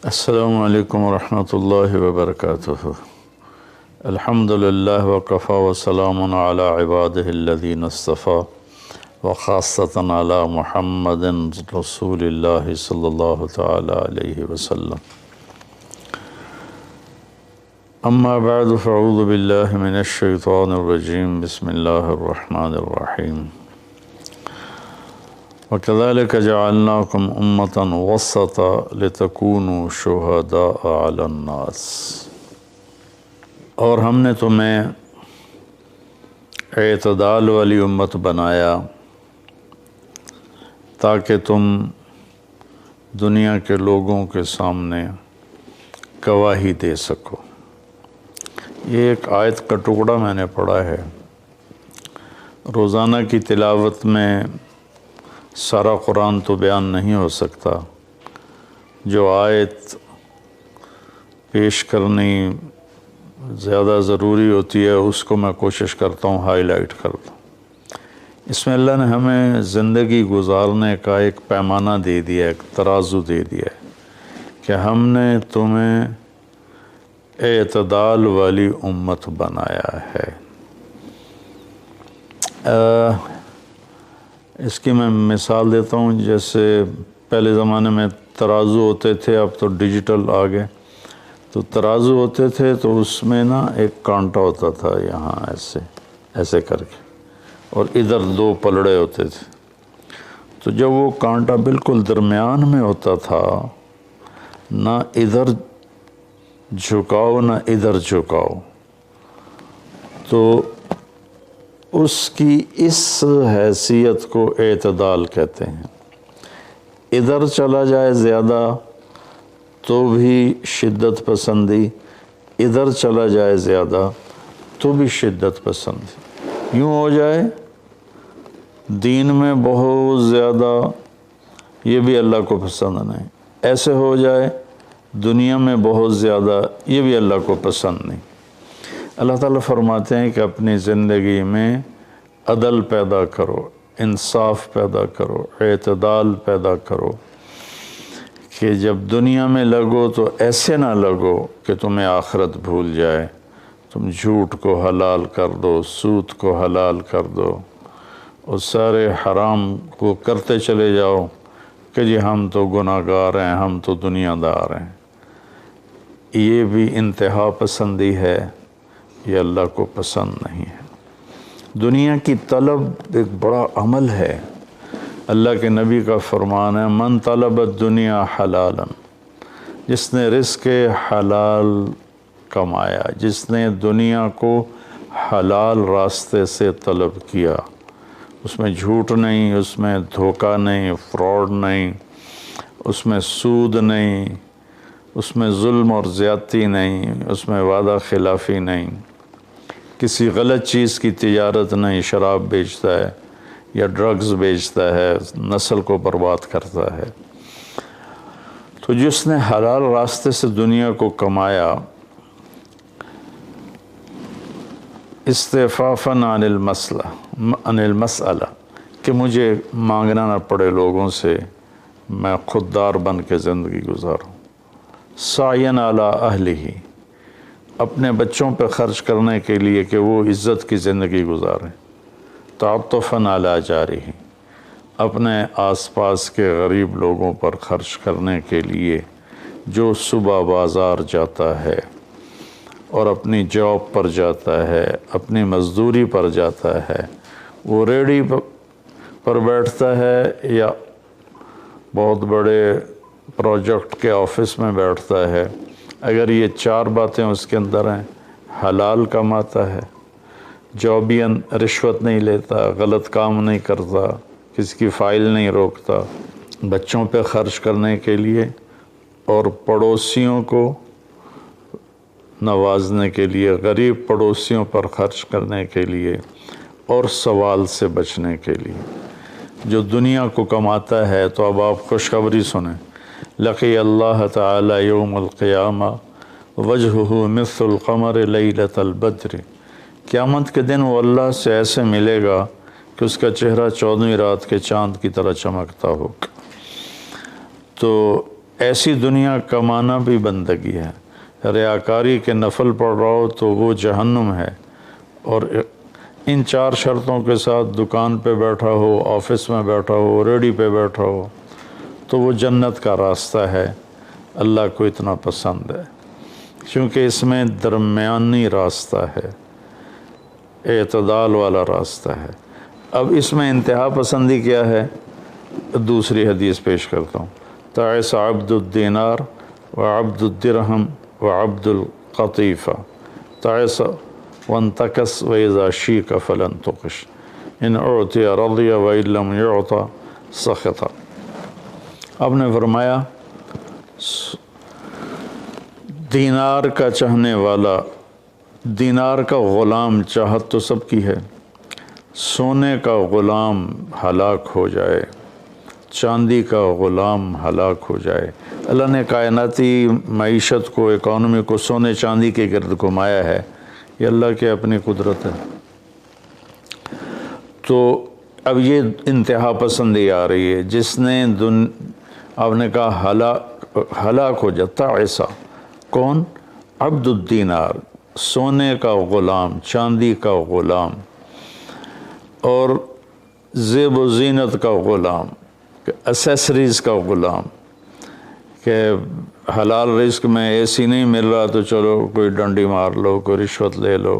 السلام علیکم ورحمۃ اللہ وبرکاتہ۔ الحمدللہ وکفی وسلام علی عبادہ الذین اصطفی وخاصۃ علی محمد رسول اللہ صلی اللہ تعالی علیہ وسلم۔ اما بعد فاعوذ باللہ من الشیطان الرجیم، بسم اللہ الرحمن الرحیم۔ وَكَذَلِكَ جَعَلْنَاكُمْ أُمَّةً وَسَطًا لِتَكُونُوا شُهَدَاءَ عَلَى النَّاسِ، اور ہم نے تمہیں اعتدال والی امت بنایا تاکہ تم دنیا کے لوگوں کے سامنے گواہی دے سکو۔ یہ ایک آیت کا ٹکڑا میں نے پڑھا ہے۔ روزانہ کی تلاوت میں سارا قرآن تو بیان نہیں ہو سکتا، جو آیت پیش کرنی زیادہ ضروری ہوتی ہے اس کو میں کوشش کرتا ہوں ہائی لائٹ کر دوں۔ اس میں اللہ نے ہمیں زندگی گزارنے کا ایک پیمانہ دے دیا، ایک ترازو دے دیا ہے کہ ہم نے تمہیں اعتدال والی امت بنایا ہے۔ اس کی میں مثال دیتا ہوں، جیسے پہلے زمانے میں ترازو ہوتے تھے، اب تو ڈیجیٹل آ گئے۔ تو ترازو ہوتے تھے تو اس میں نا ایک کانٹا ہوتا تھا یہاں ایسے کر کے، اور ادھر دو پلڑے ہوتے تھے۔ تو جب وہ کانٹا بالکل درمیان میں ہوتا تھا، نہ ادھر جھکاؤ نہ ادھر جھکاؤ، تو اس کی اس حیثیت کو اعتدال کہتے ہیں۔ ادھر چلا جائے زیادہ تو بھی شدت پسندی، ادھر چلا جائے زیادہ تو بھی شدت پسندی۔ یوں ہو جائے دین میں بہت زیادہ، یہ بھی اللہ کو پسند نہیں۔ ایسے ہو جائے دنیا میں بہت زیادہ، یہ بھی اللہ کو پسند نہیں۔ اللہ تعالیٰ فرماتے ہیں کہ اپنی زندگی میں عدل پیدا کرو، انصاف پیدا کرو، اعتدال پیدا کرو، کہ جب دنیا میں لگو تو ایسے نہ لگو کہ تمہیں آخرت بھول جائے، تم جھوٹ کو حلال کر دو، سود کو حلال کر دو، اور سارے حرام کو کرتے چلے جاؤ کہ جی ہم تو گناہ گار ہیں، ہم تو دنیا دار ہیں۔ یہ بھی انتہا پسندی ہے، یہ اللہ کو پسند نہیں ہے۔ دنیا کی طلب ایک بڑا عمل ہے۔ اللہ کے نبی کا فرمان ہے، من طلب الدنیا حلالا، جس نے رزق حلال کمایا، جس نے دنیا کو حلال راستے سے طلب کیا، اس میں جھوٹ نہیں، اس میں دھوکہ نہیں، فراڈ نہیں، اس میں سود نہیں، اس میں ظلم اور زیادتی نہیں، اس میں وعدہ خلافی نہیں، کسی غلط چیز کی تجارت نہیں، شراب بیچتا ہے یا ڈرگز بیچتا ہے، نسل کو برباد کرتا ہے۔ تو جس نے حلال راستے سے دنیا کو کمایا، استعفافاً عن المسئلہ، کہ مجھے مانگنا نہ پڑے لوگوں سے، میں خوددار بن کے زندگی گزاروں، سعیاً علی اہلہ، اپنے بچوں پہ خرچ کرنے کے لیے کہ وہ عزت کی زندگی گزاریں، تعطفاً علی جارہ، اپنے آس پاس کے غریب لوگوں پر خرچ کرنے کے لیے، جو صبح بازار جاتا ہے اور اپنی جاب پر جاتا ہے، اپنی مزدوری پر جاتا ہے، وہ ریڑھی پر بیٹھتا ہے یا بہت بڑے پروجیکٹ کے آفس میں بیٹھتا ہے، اگر یہ چار باتیں اس کے اندر ہیں، حلال کماتا ہے، جابین رشوت نہیں لیتا، غلط کام نہیں کرتا، کسی کی فائل نہیں روکتا، بچوں پہ خرچ کرنے کے لیے اور پڑوسیوں کو نوازنے کے لیے، غریب پڑوسیوں پر خرچ کرنے کے لیے، اور سوال سے بچنے کے لیے، جو دنیا کو کماتا ہے، تو اب آپ خوشخبری سنیں، لقی اللہ تعالی یوم القیامہ وجہہ مثل القمر لیلۃ البدر، قیامت کے دن وہ اللہ سے ایسے ملے گا کہ اس کا چہرہ 14ویں رات کے چاند کی طرح چمکتا ہوگا۔ تو ایسی دنیا کمانا بھی بندگی ہے. ریاکاری کے نفل پڑھ رہا ہو تو وہ جہنم ہے، اور ان 4 شرطوں کے ساتھ دکان پہ بیٹھا ہو، آفس میں بیٹھا ہو، ریڈی پہ بیٹھا ہو تو وہ جنت کا راستہ ہے. اللہ کو اتنا پسند ہے کیونکہ اس میں درمیانی راستہ ہے، اعتدال والا راستہ ہے. اب اس میں انتہا پسندی کیا ہے؟ دوسری حدیث پیش کرتا ہوں. تعس عبد الدینار وعبد الدرہم وعبد القطیفہ تعس وانتکس وإذا شیک فلن تقش ان اعطی رضی وإن لم یعطى سخط. آپ نے فرمایا دینار کا چاہنے والا، دینار کا غلام، چاہت تو سب کی ہے، سونے کا غلام ہلاک ہو جائے، چاندی کا غلام ہلاک ہو جائے. اللہ نے کائناتی معیشت کو، اکانومی کو سونے چاندی کے گرد گھمایا ہے، یہ اللہ کی اپنی قدرت ہے. تو اب یہ انتہا پسندی آ رہی ہے. جس نے آپ نے کہا ہلاک ہو جاتا ایسا کون؟ عبد الدینار، سونے کا غلام، چاندی کا غلام، اور زیب و زینت کا غلام، اسیسریز کا غلام، کہ حلال رزق میں ایسی نہیں مل رہا تو چلو کوئی ڈنڈی مار لو، کوئی رشوت لے لو،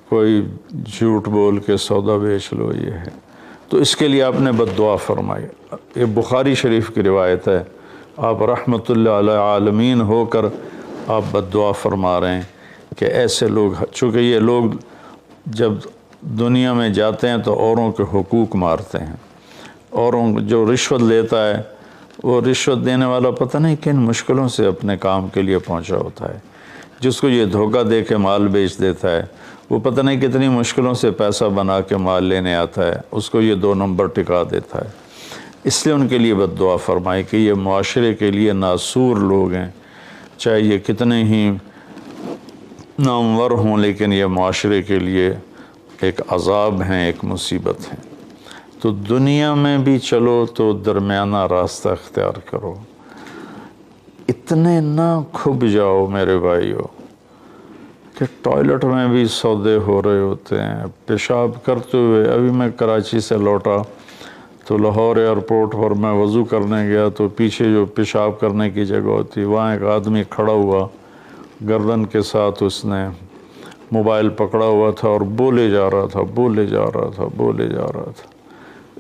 کوئی جھوٹ بول کے سودا بیچ لو. یہ ہے تو اس کے لیے آپ نے بد دعا فرمائی. یہ بخاری شریف کی روایت ہے. آپ رحمت اللہ علیہ عالمین ہو کر آپ بد دعا فرما رہے ہیں کہ ایسے لوگ، چونکہ یہ لوگ جب دنیا میں جاتے ہیں تو اوروں کے حقوق مارتے ہیں. اوروں جو رشوت لیتا ہے، وہ رشوت دینے والا پتہ نہیں کن مشکلوں سے اپنے کام کے لیے پہنچا ہوتا ہے. جس کو یہ دھوکہ دے کے مال بیچ دیتا ہے، وہ پتہ نہیں کتنی مشکلوں سے پیسہ بنا کے مال لینے آتا ہے، اس کو یہ 2 نمبر ٹکا دیتا ہے. اس لیے ان کے لیے بد دعا فرمائی کہ یہ معاشرے کے لیے ناسور لوگ ہیں، چاہے یہ کتنے ہی نامور ہوں، لیکن یہ معاشرے کے لیے ایک عذاب ہیں، ایک مصیبت ہے. تو دنیا میں بھی چلو تو درمیانہ راستہ اختیار کرو. اتنے نہ کھب جاؤ میرے بھائیو کہ ٹوائلٹ میں بھی سودے ہو رہے ہوتے ہیں. پیشاب کرتے ہوئے، ابھی میں کراچی سے لوٹا تو لاہور ایئرپورٹ پر میں وضو کرنے گیا تو پیچھے جو پیشاب کرنے کی جگہ ہوتی، وہاں ایک آدمی کھڑا ہوا، گردن کے ساتھ اس نے موبائل پکڑا ہوا تھا اور بولے جا رہا تھا، بولے جا رہا تھا، بولے جا رہا تھا.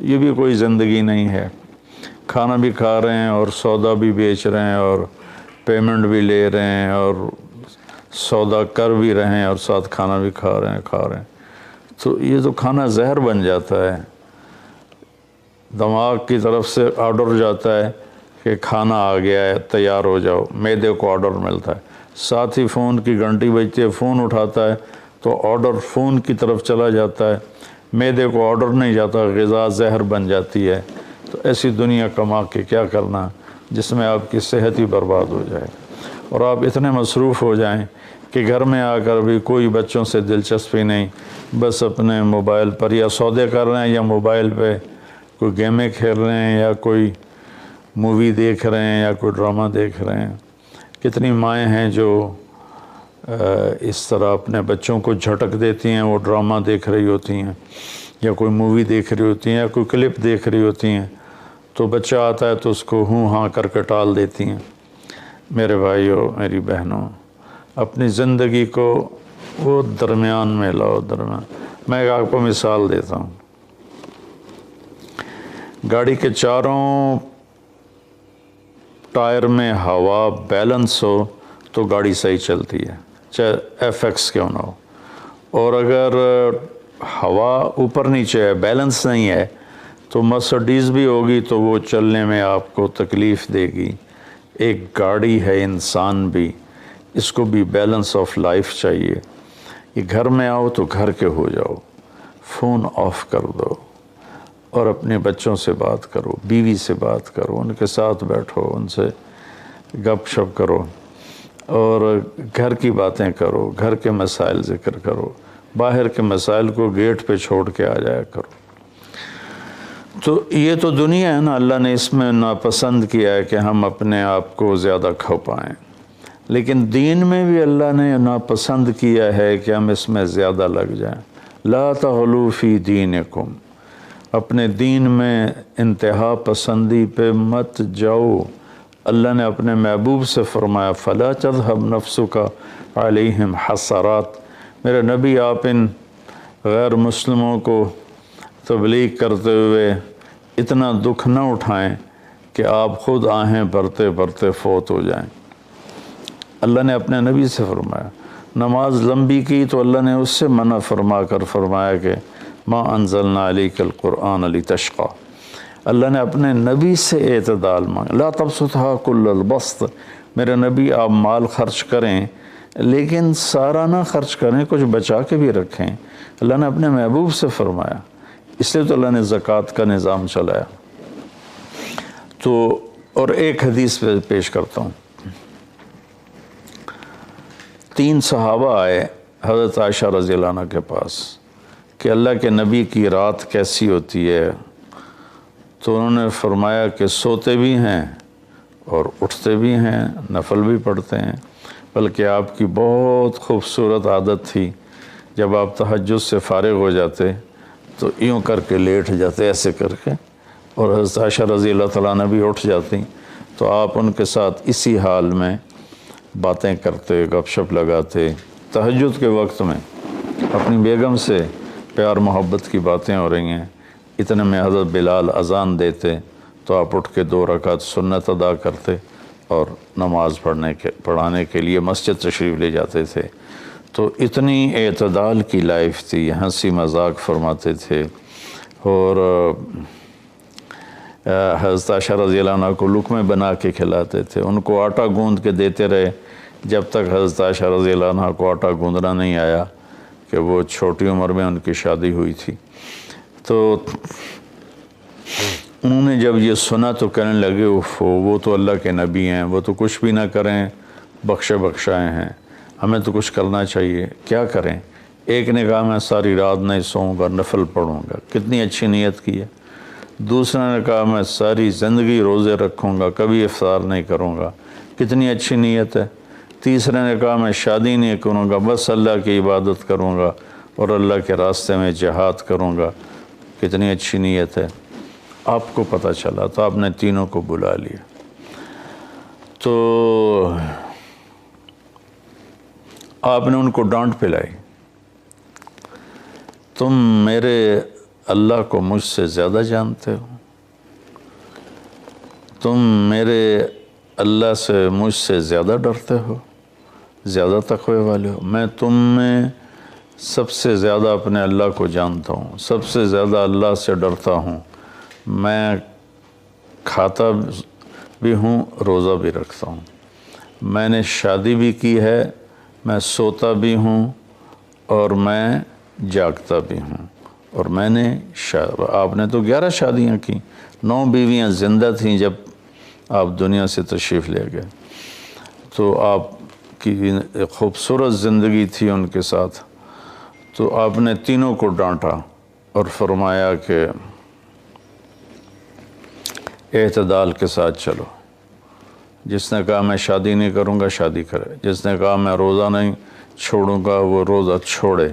یہ بھی کوئی زندگی نہیں ہے. کھانا بھی کھا رہے ہیں اور سودا بھی بیچ رہے ہیں اور پیمنٹ بھی لے رہے ہیں اور سودا کر بھی رہے ہیں اور ساتھ کھانا بھی کھا رہے ہیں. تو یہ تو کھانا زہر بن جاتا ہے. دماغ کی طرف سے آرڈر جاتا ہے کہ کھانا آ گیا ہے، تیار ہو جاؤ. معدے کو آرڈر ملتا ہے، ساتھ ہی فون کی گھنٹی بجتی ہے، فون اٹھاتا ہے تو آرڈر فون کی طرف چلا جاتا ہے، معدے کو آرڈر نہیں جاتا، غذا زہر بن جاتی ہے. تو ایسی دنیا کما کے کیا کرنا جس میں آپ کی صحت ہی برباد ہو جائے اور آپ اتنے مصروف ہو جائیں کہ گھر میں آ کر بھی کوئی بچوں سے دلچسپی نہیں، بس اپنے موبائل پر یا سودے کر رہے ہیں یا موبائل پہ کوئی گیمیں کھیل رہے ہیں یا کوئی مووی دیکھ رہے ہیں یا کوئی ڈرامہ دیکھ رہے ہیں. کتنی مائیں ہیں جو اس طرح اپنے بچوں کو جھٹک دیتی ہیں، وہ ڈرامہ دیکھ رہی ہوتی ہیں یا کوئی مووی دیکھ رہی ہوتی ہیں یا کوئی کلپ دیکھ رہی ہوتی ہیں، تو بچہ آتا ہے تو اس کو ہوں ہاں کر کے ٹال دیتی ہیں. میرے بھائیو، میری بہنوں، اپنی زندگی کو وہ درمیان میں لاؤ. میں ایک آپ کو مثال دیتا ہوں. گاڑی کے چاروں ٹائر میں ہوا بیلنس ہو تو گاڑی صحیح چلتی ہے، چاہے ایف ایکس کیوں نہ ہو. اور اگر ہوا اوپر نیچے ہے، بیلنس نہیں ہے، تو مرسڈیز بھی ہوگی تو وہ چلنے میں آپ کو تکلیف دے گی. ایک گاڑی ہے، انسان بھی، اس کو بھی بیلنس آف لائف چاہیے. یہ گھر میں آؤ تو گھر کے ہو جاؤ، فون آف کر دو اور اپنے بچوں سے بات کرو، بیوی سے بات کرو، ان کے ساتھ بیٹھو، ان سے گپ شپ کرو اور گھر کی باتیں کرو، گھر کے مسائل ذکر کرو. باہر کے مسائل کو گیٹ پہ چھوڑ کے آ جایا کرو. تو یہ تو دنیا ہے نا، اللہ نے اس میں ناپسند کیا ہے کہ ہم اپنے آپ کو زیادہ کھو پائیں، لیکن دین میں بھی اللہ نے ناپسند کیا ہے کہ ہم اس میں زیادہ لگ جائیں۔ لا تغلوا فی دینکم، اپنے دین میں انتہا پسندی پہ مت جاؤ۔ اللہ نے اپنے محبوب سے فرمایا فلا تذهب نفسک علیہم حسرات، میرے نبی آپ ان غیر مسلموں کو تبلیغ کرتے ہوئے اتنا دکھ نہ اٹھائیں کہ آپ خود آہیں بھرتے بھرتے فوت ہو جائیں۔ اللہ نے اپنے نبی سے فرمایا، نماز لمبی کی تو اللہ نے اس سے منع فرما کر فرمایا کہ ما انزلنا علیک القرآن لتشقی۔ اللہ نے اپنے نبی سے اعتدال مانگا، لا تبسطھا کل البسط، میرے نبی آپ مال خرچ کریں لیکن سارا نہ خرچ کریں، کچھ بچا کے بھی رکھیں۔ اللہ نے اپنے محبوب سے فرمایا، اس لیے تو اللہ نے زکوٰۃ کا نظام چلایا۔ تو اور ایک حدیث پیش کرتا ہوں، 3 صحابہ آئے حضرت عائشہ رضی اللہ عنہ کے پاس کہ اللہ کے نبی کی رات کیسی ہوتی ہے، تو انہوں نے فرمایا کہ سوتے بھی ہیں اور اٹھتے بھی ہیں، نفل بھی پڑھتے ہیں، بلکہ آپ کی بہت خوبصورت عادت تھی، جب آپ تہجد سے فارغ ہو جاتے تو یوں کر کے لیٹ جاتے، ایسے کر کے، اور حضرت عائشہ رضی اللہ تعالیٰ عنہ بھی اٹھ جاتی تو آپ ان کے ساتھ اسی حال میں باتیں کرتے، گپ شپ لگاتے۔ تہجد کے وقت میں اپنی بیگم سے پیار محبت کی باتیں ہو رہی ہیں، اتنے میں حضرت بلال اذان دیتے تو آپ اٹھ کے 2 رکعت سنت ادا کرتے اور نماز پڑھانے کے لیے مسجد تشریف لے جاتے تھے۔ تو اتنی اعتدال کی لائف تھی، ہنسی مذاق فرماتے تھے، اور حضرت عائشہ رضی اللہ عنہ کو لقمے بنا کے کھلاتے تھے، ان کو آٹا گوندھ کے دیتے رہے جب تک حضرت عائشہ رضی اللہ عنہ کو آٹا گوندھنا نہیں آیا، کہ وہ چھوٹی عمر میں ان کی شادی ہوئی تھی۔ تو انہوں نے جب یہ سنا تو کہنے لگے وہ تو اللہ کے نبی ہیں، وہ تو کچھ بھی نہ کریں، بخشے بخشائے ہیں، ہمیں تو کچھ کرنا چاہیے، کیا کریں؟ ایک نے کہا میں ساری رات نہیں سوؤں گا، نفل پڑھوں گا، کتنی اچھی نیت کی ہے۔ دوسرے نے کہا میں ساری زندگی روزے رکھوں گا، کبھی افطار نہیں کروں گا، کتنی اچھی نیت ہے۔ تیسرے نے کہا میں شادی نہیں کروں گا، بس اللہ کی عبادت کروں گا اور اللہ کے راستے میں جہاد کروں گا، کتنی اچھی نیت ہے۔ آپ کو پتہ چلا تو آپ نے تینوں کو بلا لیا، تو آپ نے ان کو ڈانٹ پلائی، تم میرے اللہ کو مجھ سے زیادہ جانتے ہو، تم میرے اللہ سے مجھ سے زیادہ ڈرتے ہو، زیادہ تقوی والے ہو، میں تم میں سب سے زیادہ اپنے اللہ کو جانتا ہوں، سب سے زیادہ اللہ سے ڈرتا ہوں، میں کھاتا بھی ہوں، روزہ بھی رکھتا ہوں، میں نے شادی بھی کی ہے، میں سوتا بھی ہوں اور میں جاگتا بھی ہوں، اور میں نے آپ نے تو 11 شادیاں کی، 9 بیویاں زندہ تھیں جب آپ دنیا سے تشریف لے گئے، تو آپ کی خوبصورت زندگی تھی ان کے ساتھ۔ تو آپ نے تینوں کو ڈانٹا اور فرمایا کہ اعتدال کے ساتھ چلو، جس نے کہا میں شادی نہیں کروں گا شادی کرے، جس نے کہا میں روزہ نہیں چھوڑوں گا وہ روزہ چھوڑے،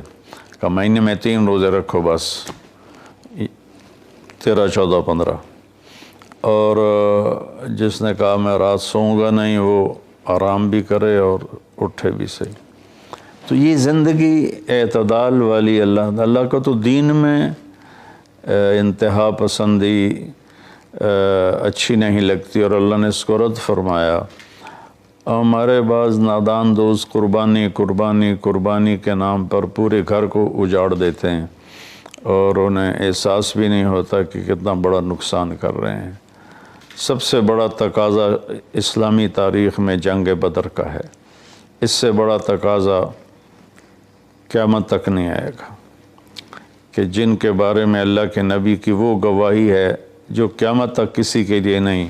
کہ مہینے میں 3 روزے رکھو بس، 13، 14، 15، اور جس نے کہا میں رات سوؤں گا نہیں وہ آرام بھی کرے اور اٹھے بھی صحیح۔ تو یہ زندگی اعتدال والی، اللہ کو تو دین میں انتہا پسندی اچھی نہیں لگتی، اور اللہ نے اس کو رد فرمایا۔ ہمارے بعض نادان دوست قربانی کے نام پر پورے گھر کو اجاڑ دیتے ہیں اور انہیں احساس بھی نہیں ہوتا کہ کتنا بڑا نقصان کر رہے ہیں۔ سب سے بڑا تقاضا اسلامی تاریخ میں جنگ بدر کا ہے، اس سے بڑا تقاضا قیامت تک نہیں آئے گا، کہ جن کے بارے میں اللہ کے نبی کی وہ گواہی ہے جو قیامت تک کسی کے لیے نہیں،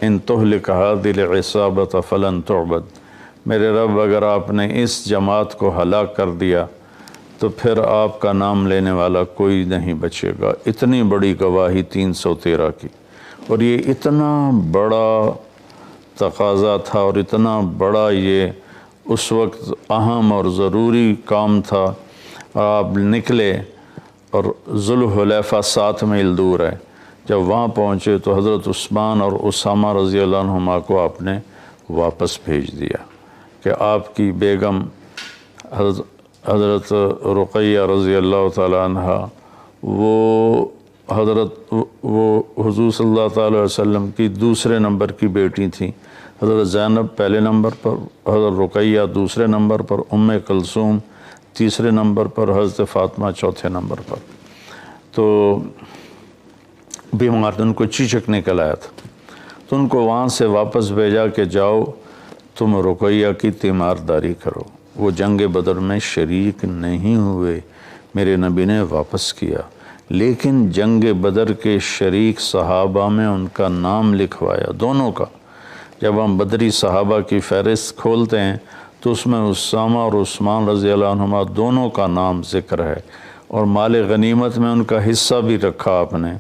ان تہلک هذه العصابة فلن تعبد، میرے رب اگر آپ نے اس جماعت کو ہلاک کر دیا تو پھر آپ کا نام لینے والا کوئی نہیں بچے گا۔ اتنی بڑی گواہی 313 کی، اور یہ اتنا بڑا تقاضا تھا اور اتنا بڑا یہ اس وقت اہم اور ضروری کام تھا۔ آپ نکلے اور ذوالحلیفہ 7 میل دور ہے، جب وہاں پہنچے تو حضرت عثمان اور اسامہ رضی اللہ عنہما کو آپ نے واپس بھیج دیا کہ آپ کی بیگم حضرت رقیہ رضی اللہ تعالیٰ عنہ وہ حضور صلی اللہ تعالیٰ علیہ وسلم کی دوسرے نمبر کی بیٹی تھیں۔ حضرت زینب پہلے نمبر پر، حضرت رقیہ دوسرے نمبر پر، ام کلثوم تیسرے نمبر پر، حضرت فاطمہ چوتھے نمبر پر۔ تو بیمار ان کو چیچک نکل آیا تھا، تو ان کو وہاں سے واپس بھیجا کہ جاؤ تم رقیہ کی تیمارداری کرو۔ وہ جنگ بدر میں شریک نہیں ہوئے، میرے نبی نے واپس کیا، لیکن جنگ بدر کے شریک صحابہ میں ان کا نام لکھوایا، دونوں کا۔ جب ہم بدری صحابہ کی فہرست کھولتے ہیں تو اس میں اسامہ اور عثمان رضی اللہ عنہما دونوں کا نام ذکر ہے، اور مال غنیمت میں ان کا حصہ بھی رکھا آپ نے۔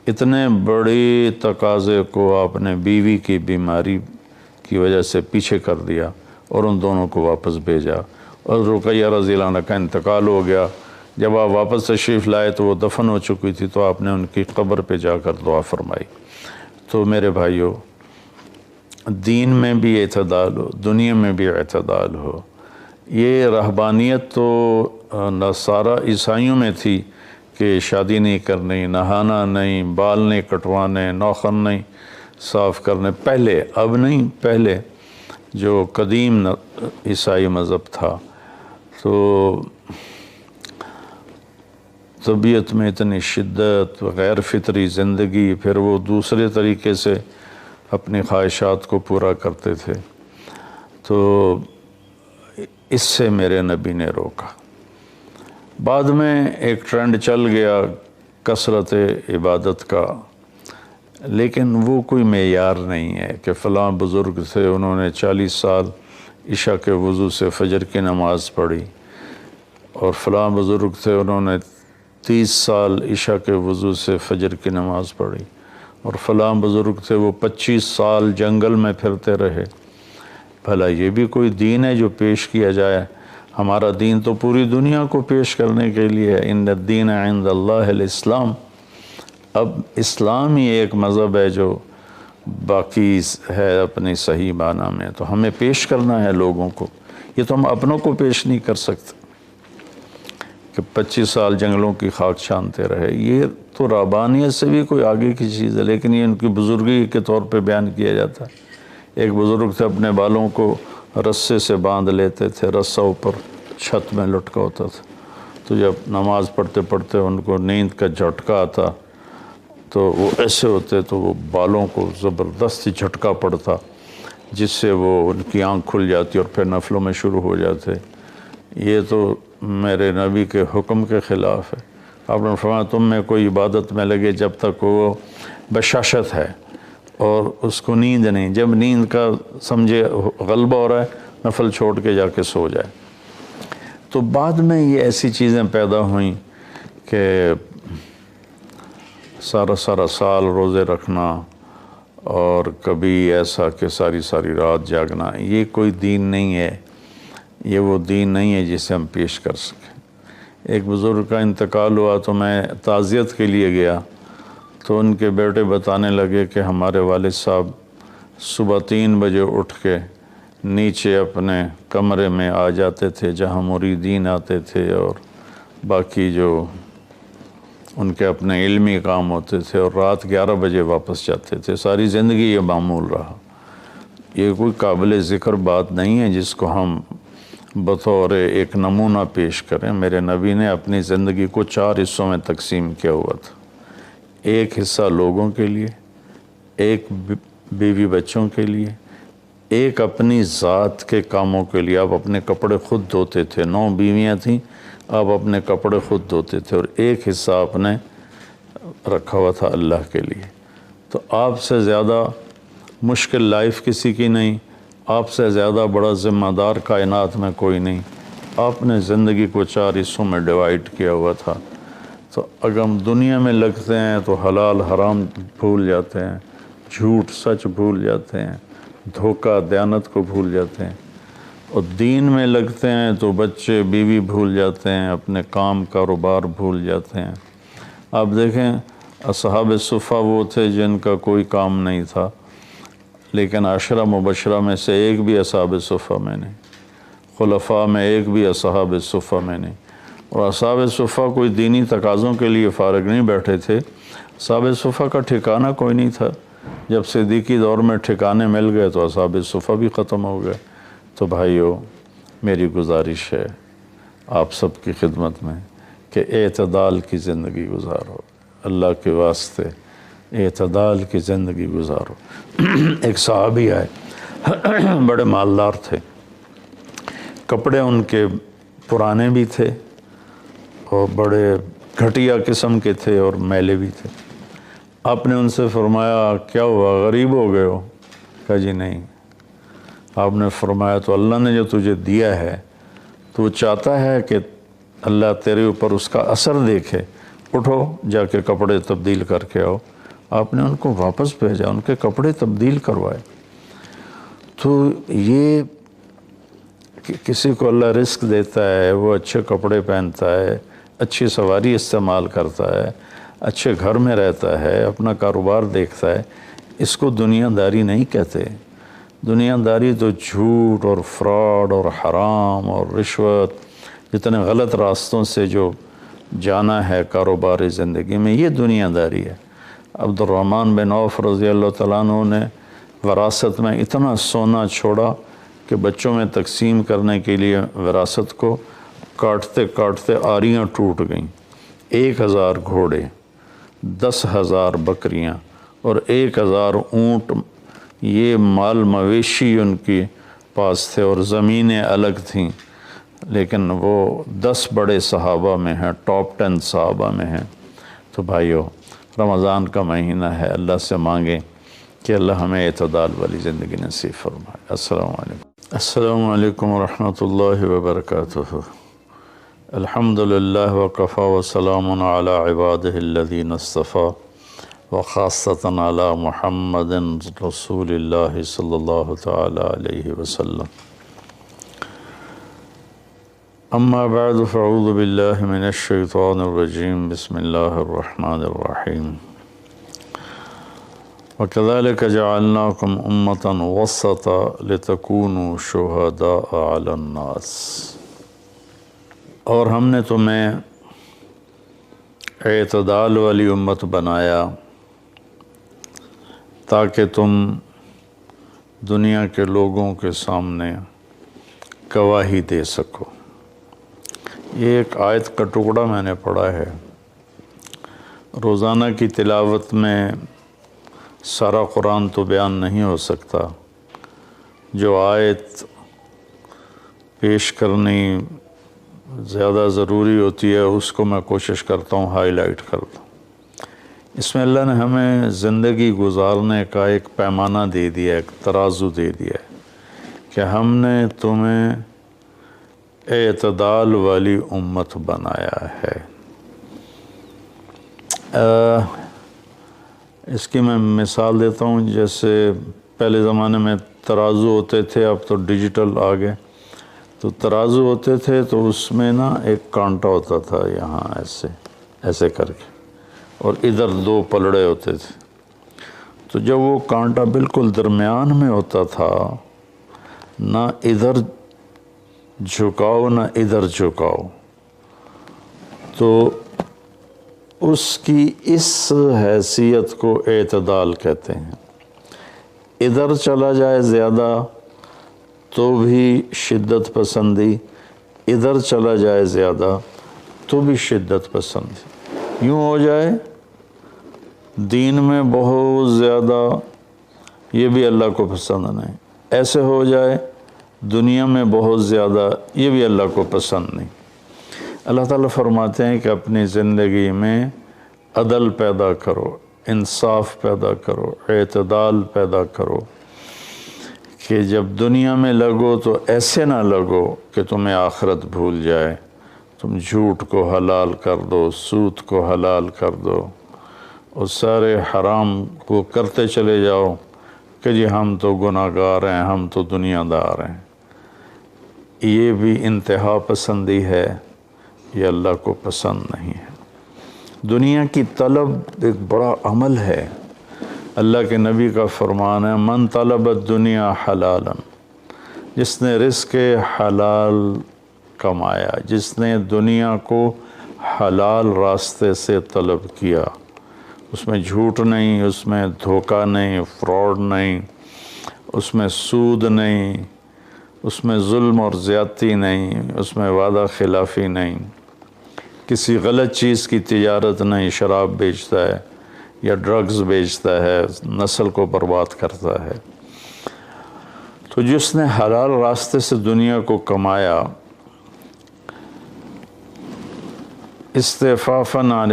اتنے بڑے تقاضے کو آپ نے بیوی کی بیماری کی وجہ سے پیچھے کر دیا اور ان دونوں کو واپس بھیجا، اور رقیہ رضی اللہ عنہ کا انتقال ہو گیا۔ جب آپ واپس تشریف لائے تو وہ دفن ہو چکی تھی، تو آپ نے ان کی قبر پہ جا کر دعا فرمائی۔ تو میرے بھائیوں، دین میں بھی اعتدال ہو، دنیا میں بھی اعتدال ہو۔ یہ رہبانیت تو نصارہ عیسائیوں میں تھی کہ شادی نہیں کرنی، نہانا نہیں، بال نہیں کٹوانے، ناخن نہیں صاف کرنے، پہلے، اب نہیں، پہلے جو قدیم عیسائی مذہب تھا۔ تو طبیعت میں اتنی شدت، غیر فطری زندگی، پھر وہ دوسرے طریقے سے اپنی خواہشات کو پورا کرتے تھے، تو اس سے میرے نبی نے روکا۔ بعد میں ایک ٹرینڈ چل گیا کثرت عبادت کا، لیکن وہ کوئی معیار نہیں ہے کہ فلاں بزرگ تھے، انہوں نے 40 سال عشاء کے وضو سے فجر کی نماز پڑھی، اور فلاں بزرگ تھے انہوں نے 30 سال عشاء کے وضو سے فجر کی نماز پڑھی، اور فلاں بزرگ تھے وہ 25 سال جنگل میں پھرتے رہے۔ بھلا یہ بھی کوئی دین ہے جو پیش کیا جائے؟ ہمارا دین تو پوری دنیا کو پیش کرنے کے لیے ہے۔ ان الدین عند اللہ الاسلام۔ اب اسلام ہی ایک مذہب ہے جو باقی ہے اپنی صحیح معنی میں، تو ہمیں پیش کرنا ہے لوگوں کو۔ یہ تو ہم اپنوں کو پیش نہیں کر سکتے کہ 25 سال جنگلوں کی خاک چھانتے رہے۔ یہ تو رہبانیت سے بھی کوئی آگے کی چیز ہے، لیکن یہ ان کی بزرگی کے طور پہ بیان کیا جاتا ہے۔ ایک بزرگ تھے، اپنے بالوں کو رسے سے باندھ لیتے تھے، رسہ اوپر چھت میں لٹکا ہوتا تھا، تو جب نماز پڑھتے پڑھتے ان کو نیند کا جھٹکا آتا تو وہ ایسے ہوتے تو وہ بالوں کو زبردستی جھٹکا پڑتا، جس سے وہ ان کی آنکھ کھل جاتی اور پھر نفلوں میں شروع ہو جاتے۔ یہ تو میرے نبی کے حکم کے خلاف ہے۔ آپ نے فرمایا تم میں کوئی عبادت میں لگے جب تک وہ بشاشت ہے اور اس کو نیند نہیں، جب نیند کا سمجھے غلبہ ہو رہا ہے نفل چھوڑ کے جا کے سو جائے۔ تو بعد میں یہ ایسی چیزیں پیدا ہوئیں کہ سارا سال روزے رکھنا، اور کبھی ایسا کہ ساری رات جاگنا، یہ کوئی دین نہیں ہے، یہ وہ دین نہیں ہے جسے ہم پیش کر سکیں۔ ایک بزرگ کا انتقال ہوا تو میں تعزیت کے لیے گیا، تو ان کے بیٹے بتانے لگے کہ ہمارے والد صاحب صبح 3 بجے اٹھ کے نیچے اپنے کمرے میں آ جاتے تھے جہاں مریدین آتے تھے اور باقی جو ان کے اپنے علمی کام ہوتے تھے، اور رات 11 بجے واپس جاتے تھے۔ ساری زندگی یہ معمول رہا۔ یہ کوئی قابل ذکر بات نہیں ہے جس کو ہم بطور ایک نمونہ پیش کریں۔ میرے نبی نے اپنی زندگی کو 4 حصوں میں تقسیم کیا ہوا تھا۔ ایک حصہ لوگوں کے لیے، ایک بیوی بچوں کے لیے، ایک اپنی ذات کے کاموں کے لیے۔ آپ اپنے کپڑے خود دھوتے تھے، 9 بیویاں تھیں، آپ اپنے کپڑے خود دھوتے تھے، اور ایک حصہ آپ نے رکھا ہوا تھا اللہ کے لیے۔ تو آپ سے زیادہ مشکل لائف کسی کی نہیں، آپ سے زیادہ بڑا ذمہ دار کائنات میں کوئی نہیں آپ نے زندگی کو 4 حصوں میں ڈیوائیڈ کیا ہوا تھا، تو اگر ہم دنیا میں لگتے ہیں تو حلال حرام بھول جاتے ہیں، جھوٹ سچ بھول جاتے ہیں، دھوکہ دیانت کو بھول جاتے ہیں، اور دین میں لگتے ہیں تو بچے بیوی بھول جاتے ہیں، اپنے کام کاروبار بھول جاتے ہیں۔ آپ دیکھیں اصحاب صفہ وہ تھے جن کا کوئی کام نہیں تھا، لیکن 10 مبشرہ میں سے ایک بھی اصحاب صفہ میں نہیں، خلفاء میں ایک بھی اصحاب صفہ میں نہیں۔ اور اصحاب صفہ کوئی دینی تقاضوں کے لیے فارغ نہیں بیٹھے تھے، اصحاب صفہ کا ٹھکانہ کوئی نہیں تھا۔ جب صدیقی دور میں ٹھکانے مل گئے تو اصحاب صفہ بھی ختم ہو گئے۔ تو بھائیو، میری گزارش ہے آپ سب کی خدمت میں کہ اعتدال کی زندگی گزارو، اللہ کے واسطے اعتدال کی زندگی گزارو۔ ایک صحابی آئے، بڑے مالدار تھے، کپڑے ان کے پرانے بھی تھے اور بڑے گھٹیا قسم کے تھے اور میلے بھی تھے۔ آپ نے ان سے فرمایا کیا ہوا، غریب ہو گئے ہو؟ کہا جی نہیں۔ آپ نے فرمایا تو اللہ نے جو تجھے دیا ہے تو چاہتا ہے کہ اللہ تیرے اوپر اس کا اثر دیکھے، اٹھو جا کے کپڑے تبدیل کر کے آؤ۔ آپ نے ان کو واپس بھیجا، ان کے کپڑے تبدیل کروائے۔ تو یہ کہ کسی کو اللہ رزق دیتا ہے، وہ اچھے کپڑے پہنتا ہے، اچھی سواری استعمال کرتا ہے، اچھے گھر میں رہتا ہے، اپنا کاروبار دیکھتا ہے، اس کو دنیا داری نہیں کہتے۔ دنیا داری تو جھوٹ اور فراڈ اور حرام اور رشوت، جتنے غلط راستوں سے جو جانا ہے کاروباری زندگی میں، یہ دنیا داری ہے۔ عبد الرحمن بن عوف رضی اللہ تعالیٰ عنہ نے وراثت میں اتنا سونا چھوڑا کہ بچوں میں تقسیم کرنے کے لیے وراثت کو کاٹتے کاٹتے آریاں ٹوٹ گئیں۔ 1000 گھوڑے، 10,000 بکریاں اور 1000 اونٹ، یہ مال مویشی ان کے پاس تھے، اور زمینیں الگ تھیں، لیکن وہ 10 بڑے صحابہ میں ہیں، ٹاپ 10 صحابہ میں ہیں۔ تو بھائیو، رمضان کا مہینہ ہے، اللہ سے مانگیں کہ اللہ ہمیں اعتدال والی زندگی نصیب فرمائے۔ السلام علیکم۔ السلام علیکم ورحمۃ اللہ وبرکاتہ۔ الحمدللہ وکفی وسلام علی عبادہ الذین اصطفی وخاصۃ علی محمد رسول اللہ صلی اللہ تعالی علیہ وسلم۔ اما بعد فاعوذ باللہ من الشیطان الرجیم، بسم اللہ الرحمن الرحیم۔ وَكَذَلِكَ جَعَلْنَاكُمْ أُمَّةً وَسَطًا لِتَكُونُوا شُهَدَاءَ عَلَى النَّاسِ۔ اور ہم نے تمہیں اعتدال والی امت بنایا تاکہ تم دنیا کے لوگوں کے سامنے گواہی دے سکو۔ یہ ایک آیت کا ٹکڑا میں نے پڑھا ہے۔ روزانہ کی تلاوت میں سارا قرآن تو بیان نہیں ہو سکتا، جو آیت پیش کرنی زیادہ ضروری ہوتی ہے اس کو میں کوشش کرتا ہوں ہائی لائٹ کر دوں۔ اس میں اللہ نے ہمیں زندگی گزارنے کا ایک پیمانہ دے دیا، ایک ترازو دے دیا ہے کہ ہم نے تمہیں اعتدال والی امت بنایا ہے۔ اس کی میں مثال دیتا ہوں، جیسے پہلے زمانے میں ترازو ہوتے تھے، اب تو ڈیجیٹل آ گئے۔ تو ترازو ہوتے تھے تو اس میں نا ایک کانٹا ہوتا تھا، یہاں ایسے کر کے، اور ادھر 2 پلڑے ہوتے تھے۔ تو جب وہ کانٹا بالکل درمیان میں ہوتا تھا، نہ ادھر جھکاؤ نہ ادھر جھکاؤ، تو اس کی اس حیثیت کو اعتدال کہتے ہیں۔ ادھر چلا جائے زیادہ تو بھی شدت پسندی، ادھر چلا جائے زیادہ تو بھی شدت پسندی۔ یوں ہو جائے دین میں بہت زیادہ، یہ بھی اللہ کو پسند نہیں۔ ایسے ہو جائے دنیا میں بہت زیادہ، یہ بھی اللہ کو پسند نہیں۔ اللہ تعالیٰ فرماتے ہیں کہ اپنی زندگی میں عدل پیدا کرو، انصاف پیدا کرو، اعتدال پیدا کرو، کہ جب دنیا میں لگو تو ایسے نہ لگو کہ تمہیں آخرت بھول جائے، تم جھوٹ کو حلال کر دو، سود کو حلال کر دو اور سارے حرام کو کرتے چلے جاؤ کہ جی ہم تو گناہ گار ہیں، ہم تو دنیا دار ہیں۔ یہ بھی انتہا پسندی ہے، یہ اللہ کو پسند نہیں ہے۔ دنیا کی طلب ایک بڑا عمل ہے۔ اللہ کے نبی کا فرمان ہے، من طلب الدنیا حلالا، جس نے رزق حلال کمایا، جس نے دنیا کو حلال راستے سے طلب کیا، اس میں جھوٹ نہیں، اس میں دھوکہ نہیں، فراڈ نہیں، اس میں سود نہیں، اس میں ظلم اور زیادتی نہیں، اس میں وعدہ خلافی نہیں، کسی غلط چیز کی تجارت نہیں، شراب بیچتا ہے یا ڈرگز بیچتا ہے، نسل کو برباد کرتا ہے۔ تو جس نے حلال راستے سے دنیا کو کمایا، استعفافاً عن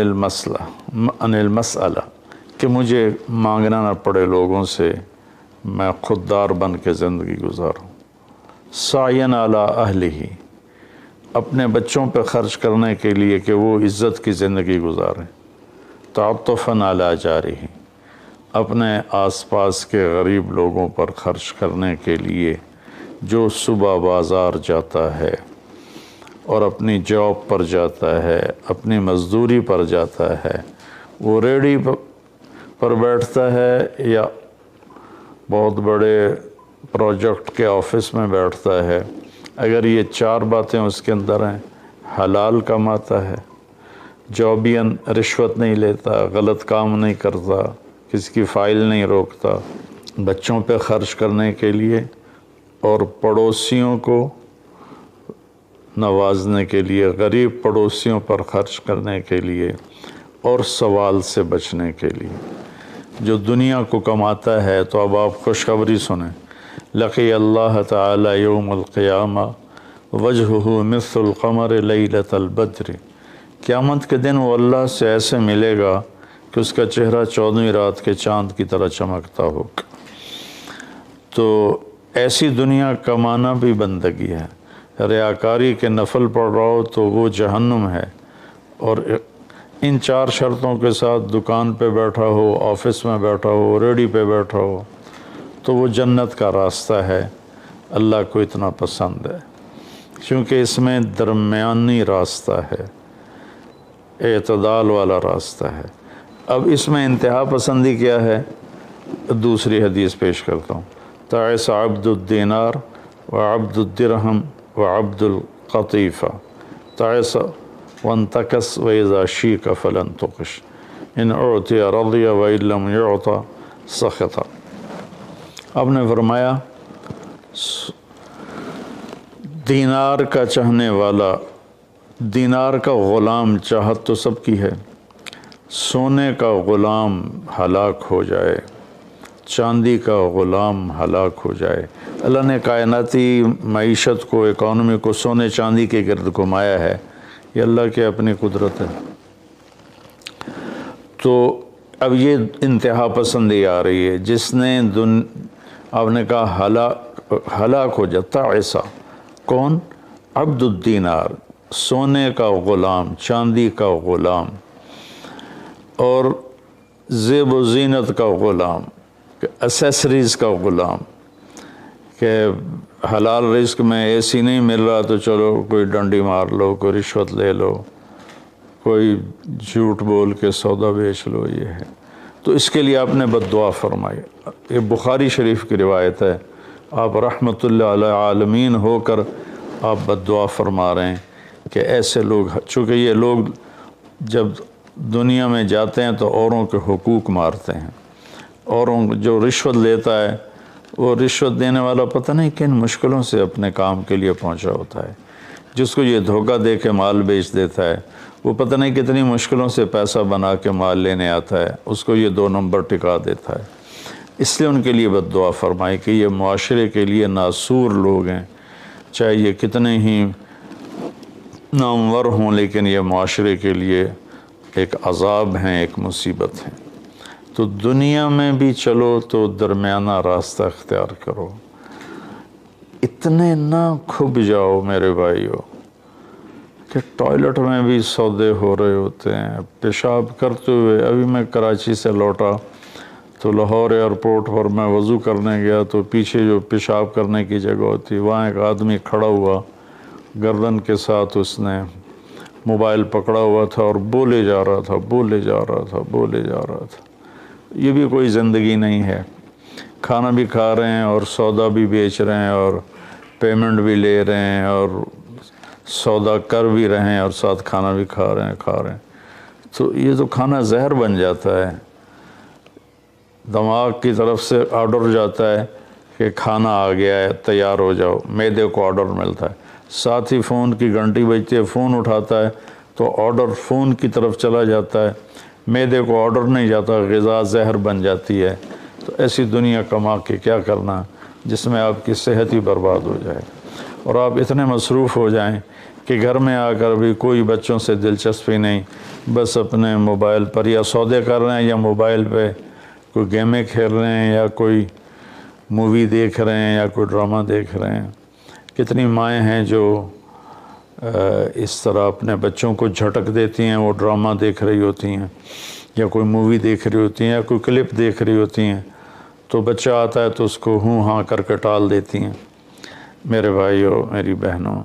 المسئلہ، کہ مجھے مانگنا نہ پڑے لوگوں سے، میں خوددار بن کے زندگی گزاروں، سعیاً علی اہلہ، اپنے بچوں پہ خرچ کرنے کے لیے کہ وہ عزت کی زندگی گزاریں، تعطفاً علی جارہ، اپنے آس پاس کے غریب لوگوں پر خرچ کرنے کے لیے، جو صبح بازار جاتا ہے اور اپنی جاب پر جاتا ہے، اپنی مزدوری پر جاتا ہے، وہ ریڑھی پر بیٹھتا ہے یا بہت بڑے پروجیکٹ کے آفس میں بیٹھتا ہے، اگر یہ چار باتیں اس کے اندر ہیں، حلال کماتا ہے، جابین رشوت نہیں لیتا، غلط کام نہیں کرتا، کسی کی فائل نہیں روکتا، بچوں پہ خرچ کرنے کے لیے اور پڑوسیوں کو نوازنے کے لیے، غریب پڑوسیوں پر خرچ کرنے کے لیے اور سوال سے بچنے کے لیے، جو دنیا کو کماتا ہے، تو اب آپ خوشخبری سنیں، لقی اللہ تعالی یوم القیامہ وجہہ مثل القمر لیلۃ البدر، قیامت کے دن وہ اللہ سے ایسے ملے گا کہ اس کا چہرہ 14ویں رات کے چاند کی طرح چمکتا ہوگا۔ تو ایسی دنیا کمانا بھی بندگی ہے۔ ریاکاری کے نفل پڑھ رہا ہو تو وہ جہنم ہے، اور ان چار شرطوں کے ساتھ دکان پہ بیٹھا ہو، آفس میں بیٹھا ہو، ریڑھی پہ بیٹھا ہو، تو وہ جنت کا راستہ ہے۔ اللہ کو اتنا پسند ہے کیونکہ اس میں درمیانی راستہ ہے، اعتدال والا راستہ ہے۔ اب اس میں انتہا پسندی کیا ہے؟ دوسری حدیث پیش کرتا ہوں، تعس عبد الدینار وعبد الدرہم وعبد القطیفہ، تعس وانتکس وإذا شیک فلن تقش، ان اعطی رضی وإن لم يعط سخط۔ اب نے فرمایا دینار کا چاہنے والا، دینار کا غلام، چاہت تو سب کی ہے، سونے کا غلام ہلاک ہو جائے، چاندی کا غلام ہلاک ہو جائے۔ اللہ نے کائناتی معیشت کو، اکانومی کو سونے چاندی کے گرد گھمایا ہے، یہ اللہ کی اپنی قدرت ہے۔ تو اب یہ انتہا پسندی آ رہی ہے، جس نے آپ نے کہا ہلاک ہو جاتا، ایسا کون؟ عبد الدینار، سونے کا غلام، چاندی کا غلام، اور زیب و زینت کا غلام، اسیسریز کا غلام، کہ حلال رزق میں اے سی نہیں مل رہا تو چلو کوئی ڈنڈی مار لو، کوئی رشوت لے لو، کوئی جھوٹ بول کے سودا بیچ لو، یہ ہے۔ تو اس کے لیے آپ نے بد دعا فرمائی۔ یہ بخاری شریف کی روایت ہے، آپ رحمت اللہ علیہ عالمین ہو کر آپ بد دعا فرما رہے ہیں کہ ایسے لوگ، چونکہ یہ لوگ جب دنیا میں جاتے ہیں تو اوروں کے حقوق مارتے ہیں، اوروں جو رشوت لیتا ہے، وہ رشوت دینے والا پتہ نہیں کن مشکلوں سے اپنے کام کے لیے پہنچا ہوتا ہے، جس کو یہ دھوکہ دے کے مال بیچ دیتا ہے، وہ پتہ نہیں کتنی مشکلوں سے پیسہ بنا کے مال لینے آتا ہے، اس کو یہ 2 نمبر ٹکا دیتا ہے۔ اس لیے ان کے لیے بد دعا فرمائی کہ یہ معاشرے کے لیے ناسور لوگ ہیں، چاہے یہ کتنے ہی نامور ہوں، لیکن یہ معاشرے کے لیے ایک عذاب ہیں، ایک مصیبت ہے۔ تو دنیا میں بھی چلو تو درمیانہ راستہ اختیار کرو، اتنے نہ کھب جاؤ میرے بھائیو کہ ٹوائلٹ میں بھی سودے ہو رہے ہوتے ہیں. پیشاب کرتے ہوئے ابھی میں کراچی سے لوٹا تو لاہور ایئرپورٹ پر میں وضو کرنے گیا تو پیچھے جو پیشاب کرنے کی جگہ ہوتی وہاں ایک آدمی کھڑا ہوا, گردن کے ساتھ اس نے موبائل پکڑا ہوا تھا اور بولے جا رہا تھا. یہ بھی کوئی زندگی نہیں ہے. کھانا بھی کھا رہے ہیں اور سودا بھی بیچ رہے ہیں اور پیمنٹ بھی لے رہے ہیں اور سودا کر بھی رہے ہیں اور ساتھ کھانا بھی کھا رہے ہیں. تو یہ تو کھانا زہر بن جاتا ہے. دماغ کی طرف سے آرڈر جاتا ہے کہ کھانا آ گیا ہے, تیار ہو جاؤ. معدے کو آرڈر ملتا ہے, ساتھ ہی فون کی گھنٹی بجتی ہے, فون اٹھاتا ہے تو آرڈر فون کی طرف چلا جاتا ہے. معدے کو آرڈر نہیں جاتا, غذا زہر بن جاتی ہے. تو ایسی دنیا کما کے کیا کرنا جس میں آپ کی صحت ہی برباد ہو جائے اور آپ اتنے مصروف ہو جائیں کہ گھر میں آ کر بھی کوئی بچوں سے دلچسپی نہیں, بس اپنے موبائل پر یا سودے کر رہے ہیں یا موبائل پہ کوئی گیمیں کھیل رہے ہیں یا کوئی مووی دیکھ رہے ہیں یا کوئی ڈرامہ دیکھ رہے ہیں. کتنی مائیں ہیں جو اس طرح اپنے بچوں کو جھٹک دیتی ہیں, وہ ڈرامہ دیکھ رہی ہوتی ہیں یا کوئی مووی دیکھ رہی ہوتی ہیں یا کوئی کلپ دیکھ رہی ہوتی ہیں, تو بچہ آتا ہے تو اس کو ہوں ہاں کر کے ٹال دیتی ہیں. میرے بھائیو, میری بہنوں,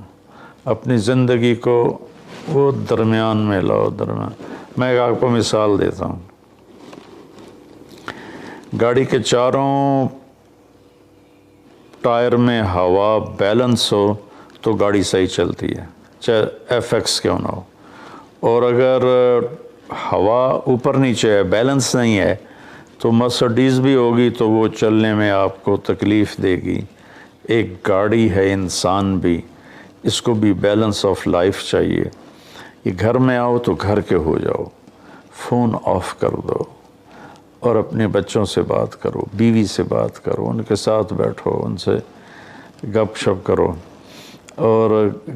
اپنی زندگی کو وہ درمیان میں لاؤ. میں ایک آپ کو مثال دیتا ہوں. گاڑی کے چاروں ٹائر میں ہوا بیلنس ہو تو گاڑی صحیح چلتی ہے, چاہے ایف ایکس کیوں نہ ہو. اور اگر ہوا اوپر نیچے ہے, بیلنس نہیں ہے, تو مرسڈیز بھی ہوگی تو وہ چلنے میں آپ کو تکلیف دے گی. ایک گاڑی ہے, انسان بھی, اس کو بھی بیلنس آف لائف چاہیے. یہ گھر میں آؤ تو گھر کے ہو جاؤ, فون آف کر دو اور اپنے بچوں سے بات کرو, بیوی سے بات کرو, ان کے ساتھ بیٹھو, ان سے گپ شپ کرو اور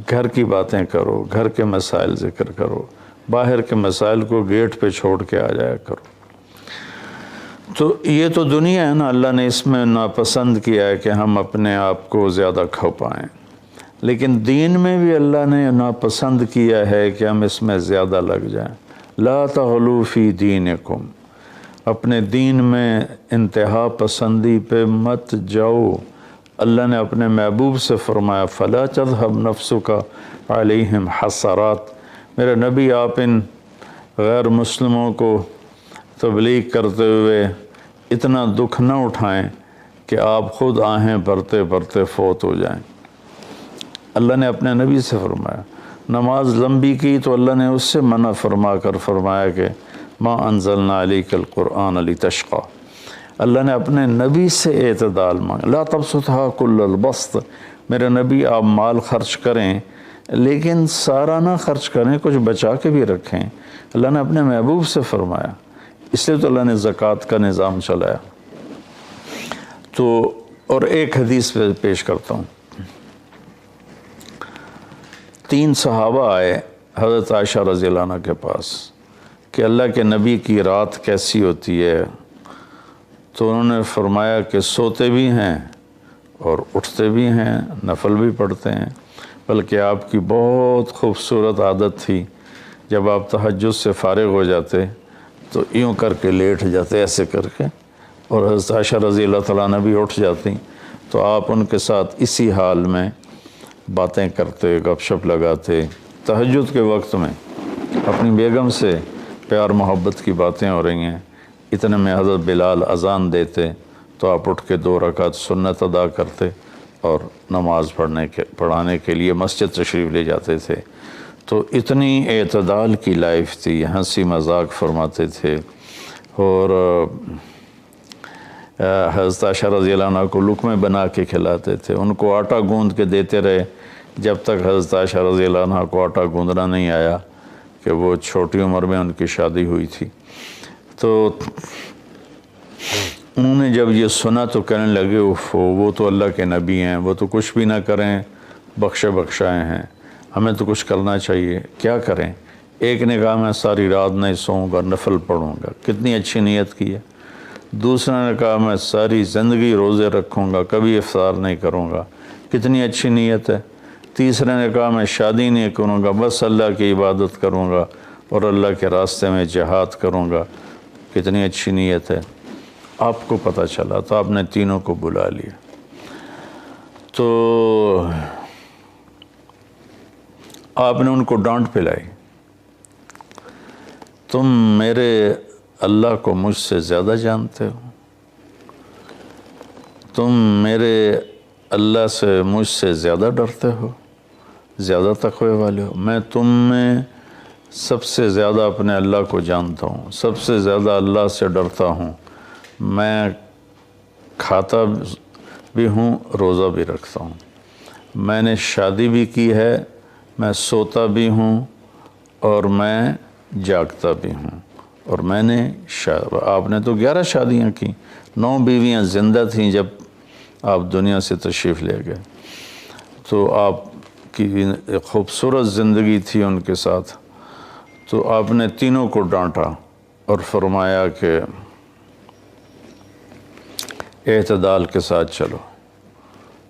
گھر کی باتیں کرو, گھر کے مسائل ذکر کرو. باہر کے مسائل کو گیٹ پہ چھوڑ کے آ جایا کرو. تو یہ تو دنیا ہے نا, اللہ نے اس میں ناپسند کیا ہے کہ ہم اپنے آپ کو زیادہ کھو پائیں. لیکن دین میں بھی اللہ نے ناپسند کیا ہے کہ ہم اس میں زیادہ لگ جائیں. لا تغلوا فی دینکم, اپنے دین میں انتہا پسندی پہ مت جاؤ. اللہ نے اپنے محبوب سے فرمایا فلا تذهب نفسك علیہم حسرات. میرے نبی, آپ ان غیر مسلموں کو تبلیغ کرتے ہوئے اتنا دکھ نہ اٹھائیں کہ آپ خود آہیں بھرتے بھرتے فوت ہو جائیں. اللہ نے اپنے نبی سے فرمایا. نماز لمبی کی تو اللہ نے اس سے منع فرما کر فرمایا کہ ما انزلنا علیک القرآن لتشقى. اللہ نے اپنے نبی سے اعتدال مانگا. لا تبسطها کل البسط. میرے نبی, آپ مال خرچ کریں لیکن سارا نہ خرچ کریں, کچھ بچا کے بھی رکھیں. اللہ نے اپنے محبوب سے فرمایا. اس لیے تو اللہ نے زکوٰۃ کا نظام چلایا. تو اور ایک حدیث پہ پیش کرتا ہوں. 3 صحابہ آئے حضرت عائشہ رضی اللہ عنہ کے پاس کہ اللہ کے نبی کی رات کیسی ہوتی ہے. تو انہوں نے فرمایا کہ سوتے بھی ہیں اور اٹھتے بھی ہیں, نفل بھی پڑھتے ہیں. بلکہ آپ کی بہت خوبصورت عادت تھی, جب آپ تہجد سے فارغ ہو جاتے تو یوں کر کے لیٹ جاتے, ایسے کر کے, اور حضرت عائشہ رضی اللہ تعالیٰ عنہ بھی اٹھ جاتی تو آپ ان کے ساتھ اسی حال میں باتیں کرتے, گپ شپ لگاتے. تہجد کے وقت میں اپنی بیگم سے پیار محبت کی باتیں ہو رہی ہیں, اتنے میں حضرت بلال اذان دیتے تو آپ اٹھ کے 2 رکعت سنت ادا کرتے اور نماز پڑھانے کے لیے مسجد تشریف لے جاتے تھے. تو اتنی اعتدال کی لائف تھی, ہنسی مذاق فرماتے تھے. اور حضرت عائشہ رضی اللہ عنہ کو لقمے بنا کے کھلاتے تھے, ان کو آٹا گوندھ کے دیتے رہے جب تک حضرت عائشہ رضی اللہ عنہ کو آٹا گوندھنا نہیں آیا, کہ وہ چھوٹی عمر میں ان کی شادی ہوئی تھی. تو انہوں نے جب یہ سنا تو کہنے لگے وہ تو اللہ کے نبی ہیں, وہ تو کچھ بھی نہ کریں, بخشے بخشائے ہیں, ہمیں تو کچھ کرنا چاہیے. کیا کریں؟ ایک نے کہا میں ساری رات نہیں سوؤں گا, نفل پڑھوں گا. کتنی اچھی نیت کی ہے. دوسرا نے کہا میں ساری زندگی روزے رکھوں گا, کبھی افطار نہیں کروں گا. کتنی اچھی نیت ہے۔ تیسرے نے کہا میں شادی نہیں کروں گا، بس اللہ کی عبادت کروں گا اور اللہ کے راستے میں جہاد کروں گا، کتنی اچھی نیت ہے۔ آپ کو پتہ چلا تو آپ نے تینوں کو بلا لیا۔ تو آپ نے ان کو ڈانٹ پلائی، تم میرے اللہ کو مجھ سے زیادہ جانتے ہو، تم میرے اللہ سے مجھ سے زیادہ ڈرتے ہو، زیادہ تقوی والے ہو۔ میں تم میں سب سے زیادہ اپنے اللہ کو جانتا ہوں، سب سے زیادہ اللہ سے ڈرتا ہوں، میں کھاتا بھی ہوں، روزہ بھی رکھتا ہوں، میں نے شادی بھی کی ہے، میں سوتا بھی ہوں اور میں جاگتا بھی ہوں، اور میں نے آپ نے تو 11 شادیاں کی، 9 بیویاں زندہ تھیں جب آپ دنیا سے تشریف لے گئے، تو آپ کی ایک خوبصورت زندگی تھی ان کے ساتھ۔ تو آپ نے تینوں کو ڈانٹا اور فرمایا کہ اعتدال کے ساتھ چلو۔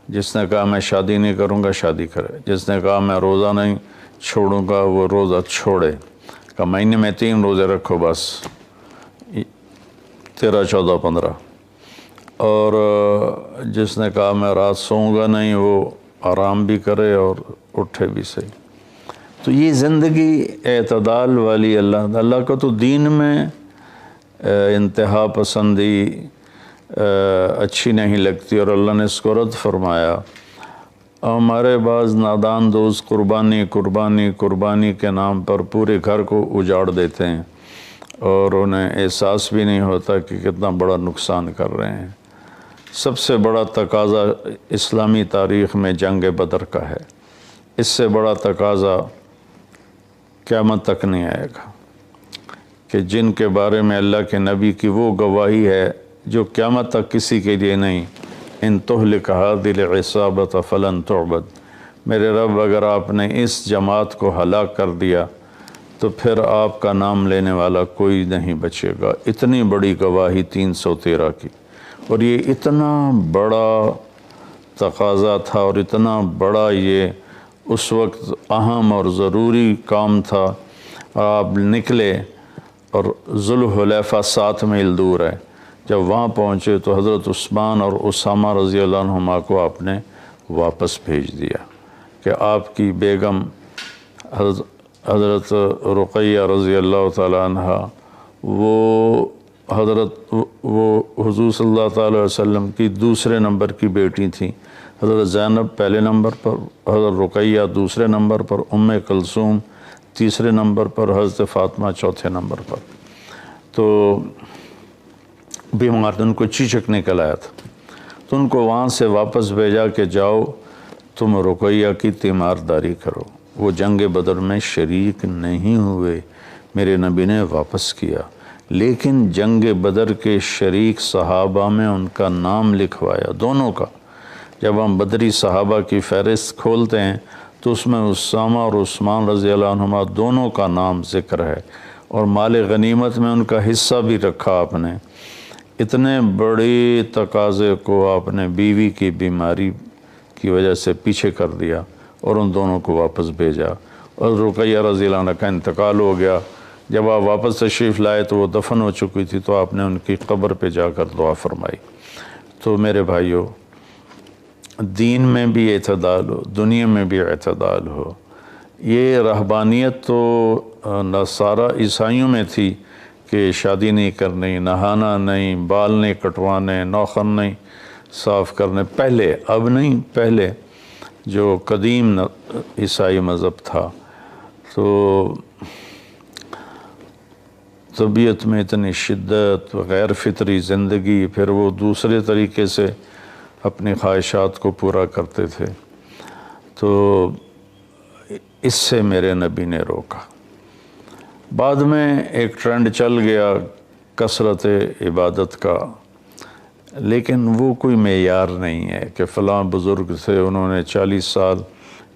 جس نے کہا میں شادی نہیں کروں گا شادی کرے، جس نے کہا میں روزہ نہیں چھوڑوں گا وہ روزہ چھوڑے، کہ مہینے میں 3 روزے رکھو بس، 13، 14، 15۔ اور جس نے کہا میں رات سوؤں گا نہیں وہ آرام بھی کرے اور اٹھے بھی صحیح۔ تو یہ زندگی اعتدال والی اللہ کو تو دین میں انتہا پسندی اچھی نہیں لگتی، اور اللہ نے اس کو رد فرمایا۔ ہمارے بعض نادان دوست قربانی قربانی قربانی کے نام پر پورے گھر کو اجاڑ دیتے ہیں اور انہیں احساس بھی نہیں ہوتا کہ کتنا بڑا نقصان کر رہے ہیں۔ سب سے بڑا تقاضا اسلامی تاریخ میں جنگ بدر کا ہے، اس سے بڑا تقاضا قیامت تک نہیں آئے گا، کہ جن کے بارے میں اللہ کے نبی کی وہ گواہی ہے جو قیامت تک کسی کے لیے نہیں، ان تہلک هذه العصابة فلن تعبد، میرے رب اگر آپ نے اس جماعت کو ہلاک کر دیا تو پھر آپ کا نام لینے والا کوئی نہیں بچے گا۔ اتنی بڑی گواہی 313 کی، اور یہ اتنا بڑا تقاضا تھا اور اتنا بڑا یہ اس وقت اہم اور ضروری کام تھا، اور آپ نکلے اور ذوالحلیفہ 7 میل دور ہے۔ جب وہاں پہنچے تو حضرت عثمان اور اسامہ رضی اللہ عنہما کو آپ نے واپس بھیج دیا کہ آپ کی بیگم حضرت رقیہ رضی اللہ تعالیٰ عنہ وہ حضور صلی اللہ تعالیٰ علیہ وسلم کی دوسرے نمبر کی بیٹی تھیں۔ حضرت زینب پہلے نمبر پر، حضرت رقیہ دوسرے نمبر پر، ام کلثوم تیسرے نمبر پر، حضرت فاطمہ چوتھے نمبر پر۔ تو بیمار تھے، ان کو چیچک نکل آیا تھا، تو ان کو وہاں سے واپس بھیجا کہ جاؤ تم رقیہ کی تیمارداری کرو۔ وہ جنگ بدر میں شریک نہیں ہوئے، میرے نبی نے واپس کیا، لیکن جنگ بدر کے شریک صحابہ میں ان کا نام لکھوایا، دونوں کا۔ جب ہم بدری صحابہ کی فہرست کھولتے ہیں تو اس میں اسامہ اور عثمان رضی اللہ عنہما دونوں کا نام ذکر ہے، اور مال غنیمت میں ان کا حصہ بھی رکھا آپ نے۔ اتنے بڑے تقاضے کو آپ نے بیوی کی بیماری کی وجہ سے پیچھے کر دیا اور ان دونوں کو واپس بھیجا، اور رقیہ رضی اللہ عنہ کا انتقال ہو گیا۔ جب آپ واپس تشریف لائے تو وہ دفن ہو چکی تھی، تو آپ نے ان کی قبر پہ جا کر دعا فرمائی۔ تو میرے بھائیو، دین میں بھی اعتدال ہو، دنیا میں بھی اعتدال ہو۔ یہ رہبانیت تو نصارہ عیسائیوں میں تھی کہ شادی نہیں کرنی، نہانا نہیں، بال نہیں کٹوانے، ناخن نہیں صاف کرنے، پہلے، اب نہیں، پہلے جو قدیم عیسائی مذہب تھا۔ تو طبیعت میں اتنی شدت، غیر فطری زندگی، پھر وہ دوسرے طریقے سے اپنی خواہشات کو پورا کرتے تھے، تو اس سے میرے نبی نے روکا۔ بعد میں ایک ٹرینڈ چل گیا کثرت عبادت کا، لیکن وہ کوئی معیار نہیں ہے کہ فلاں بزرگ تھے انہوں نے 40 سال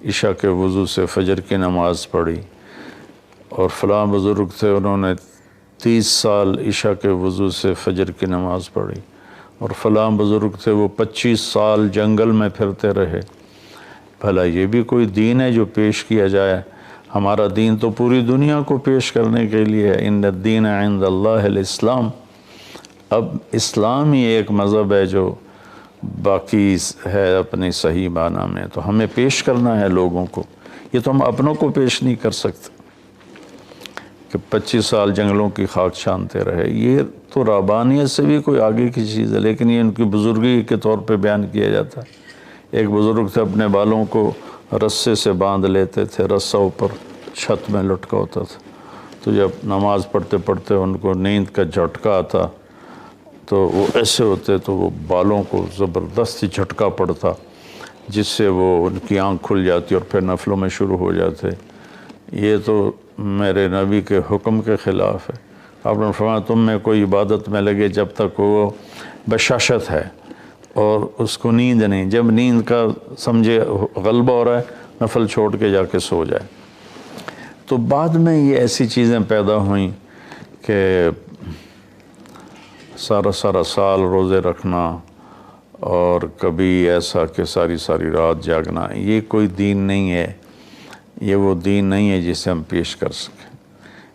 عشاء کے وضو سے فجر کی نماز پڑھی، اور فلاں بزرگ تھے انہوں نے 30 سال عشاء کے وضو سے فجر کی نماز پڑھی، اور فلاں بزرگ تھے وہ 25 سال جنگل میں پھرتے رہے۔ بھلا یہ بھی کوئی دین ہے جو پیش کیا جائے؟ ہمارا دین تو پوری دنیا کو پیش کرنے کے لیے ہے، ان الدین عند اللہ الاسلام۔ اب اسلام ہی ایک مذہب ہے جو باقی ہے اپنی صحیح معنی میں، تو ہمیں پیش کرنا ہے لوگوں کو، یہ تو ہم اپنوں کو پیش نہیں کر سکتے کہ 25 سال جنگلوں کی خاک چھانتے رہے۔ یہ تو ربانیت سے بھی کوئی آگے کی چیز ہے، لیکن یہ ان کی بزرگی کے طور پہ بیان کیا جاتا ہے۔ ایک بزرگ تھے، اپنے بالوں کو رسے سے باندھ لیتے تھے، رسہ اوپر چھت میں لٹکا ہوتا تھا، تو جب نماز پڑھتے پڑھتے ان کو نیند کا جھٹکا آتا تو وہ ایسے ہوتے تو وہ بالوں کو زبردستی جھٹکا پڑتا، جس سے وہ ان کی آنکھ کھل جاتی اور پھر نفلوں میں شروع ہو جاتے۔ یہ تو میرے نبی کے حکم کے خلاف ہے۔ آپ نے فرمایا تم میں کوئی عبادت میں لگے جب تک وہ بشاشت ہے اور اس کو نیند نہیں، جب نیند کا سمجھے غلبہ ہو رہا ہے نفل چھوڑ کے جا کے سو جائے۔ تو بعد میں یہ ایسی چیزیں پیدا ہوئیں کہ سارا سال روزے رکھنا اور کبھی ایسا کہ ساری رات جاگنا، یہ کوئی دین نہیں ہے، یہ وہ دین نہیں ہے جسے ہم پیش کر سکیں۔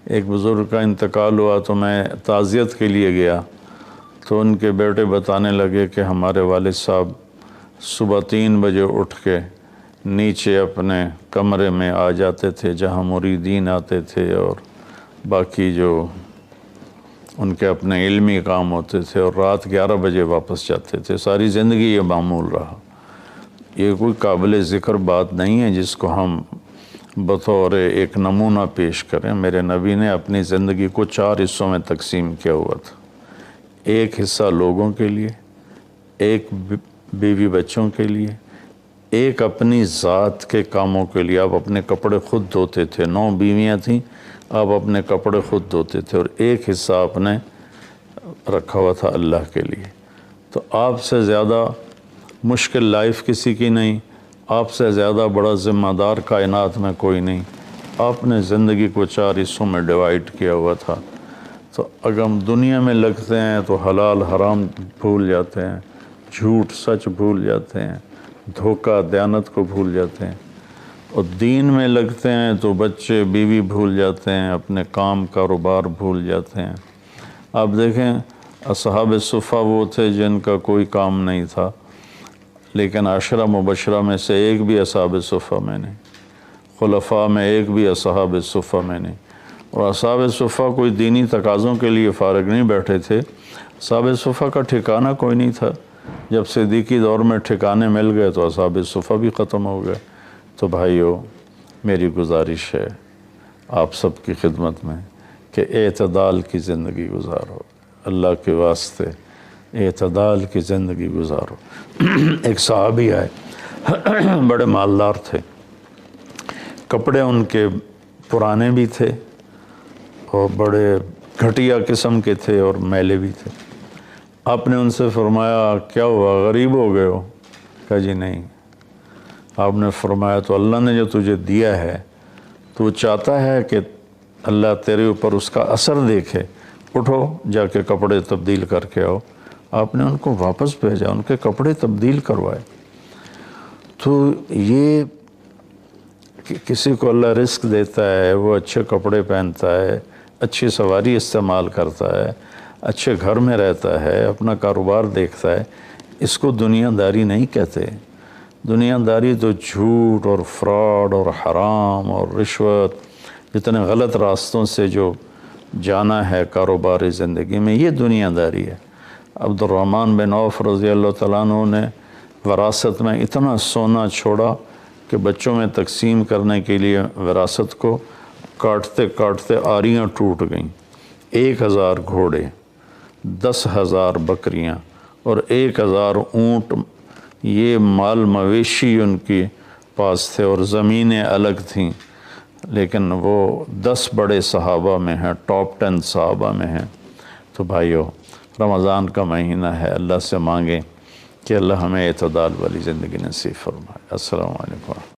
ایک بزرگ کا انتقال ہوا تو میں تعزیت کے لیے گیا، تو ان کے بیٹے بتانے لگے کہ ہمارے والد صاحب صبح 3 بجے اٹھ کے نیچے اپنے کمرے میں آ جاتے تھے جہاں مریدین آتے تھے، اور باقی جو ان کے اپنے علمی کام ہوتے تھے، اور رات 11 بجے واپس جاتے تھے۔ ساری زندگی یہ معمول رہا۔ یہ کوئی قابل ذکر بات نہیں ہے جس کو ہم بطور ایک نمونہ پیش کریں۔ میرے نبی نے اپنی زندگی کو 4 حصوں میں تقسیم کیا ہوا تھا۔ ایک حصہ لوگوں کے لیے، ایک بیوی بچوں کے لیے، ایک اپنی ذات کے کاموں کے لیے۔ آپ اپنے کپڑے خود دھوتے تھے، 9 بیویاں تھیں، آپ اپنے کپڑے خود دھوتے تھے، اور ایک حصہ آپ نے رکھا ہوا تھا اللہ کے لیے۔ تو آپ سے زیادہ مشکل لائف کسی کی نہیں، آپ سے زیادہ بڑا ذمہ دار کائنات میں کوئی نہیں۔ آپ نے زندگی کو 4 حصوں میں ڈیوائیڈ کیا ہوا تھا۔ تو اگر ہم دنیا میں لگتے ہیں تو حلال حرام بھول جاتے ہیں، جھوٹ سچ بھول جاتے ہیں، دھوکہ دیانت کو بھول جاتے ہیں، اور دین میں لگتے ہیں تو بچے بیوی بھول جاتے ہیں، اپنے کام کاروبار بھول جاتے ہیں۔ آپ دیکھیں اصحاب صفہ وہ تھے جن کا کوئی کام نہیں تھا، لیکن 10 مبشرہ میں سے ایک بھی اصحاب صفہ میں نہیں، خلفاء میں ایک بھی اصحاب صفہ میں نہیں۔ اور اصحاب صفہ کوئی دینی تقاضوں کے لیے فارغ نہیں بیٹھے تھے، اصحاب صفہ کا ٹھکانہ کوئی نہیں تھا۔ جب صدیقی دور میں ٹھکانے مل گئے تو اصحاب صفہ بھی ختم ہو گئے۔ تو بھائیو، میری گزارش ہے آپ سب کی خدمت میں کہ اعتدال کی زندگی گزارو، اللہ کے واسطے اعتدال کی زندگی گزارو۔ ایک صحابی آئے، بڑے مالدار تھے، کپڑے ان کے پرانے بھی تھے اور بڑے گھٹیا قسم کے تھے اور میلے بھی تھے۔ آپ نے ان سے فرمایا کیا ہوا، غریب ہو گئے ہو؟ کہا جی نہیں۔ آپ نے فرمایا تو اللہ نے جو تجھے دیا ہے تو چاہتا ہے کہ اللہ تیرے اوپر اس کا اثر دیکھے، اٹھو جا کے کپڑے تبدیل کر کے آؤ۔ آپ نے ان کو واپس بھیجا، ان کے کپڑے تبدیل کروائے۔ تو یہ کہ کسی کو اللہ رزق دیتا ہے، وہ اچھے کپڑے پہنتا ہے، اچھی سواری استعمال کرتا ہے، اچھے گھر میں رہتا ہے، اپنا کاروبار دیکھتا ہے، اس کو دنیا داری نہیں کہتے۔ دنیا داری تو جھوٹ اور فراڈ اور حرام اور رشوت، جتنے غلط راستوں سے جو جانا ہے کاروباری زندگی میں، یہ دنیا داری ہے۔ عبد الرحمن بن عوف رضی اللہ تعالیٰ عنہ نے وراثت میں اتنا سونا چھوڑا کہ بچوں میں تقسیم کرنے کے لیے وراثت کو کاٹتے کاٹتے آریاں ٹوٹ گئیں۔ 1000 گھوڑے، 10,000 بکریاں اور 1000 اونٹ، یہ مال مویشی ان کے پاس تھے، اور زمینیں الگ تھیں، لیکن وہ 10 بڑے صحابہ میں ہیں، ٹاپ 10 صحابہ میں ہیں۔ تو بھائیو، رمضان کا مہینہ ہے، اللہ سے مانگیں کہ اللہ ہمیں اعتدال والی زندگی نصیب فرمائے۔ السلام علیکم۔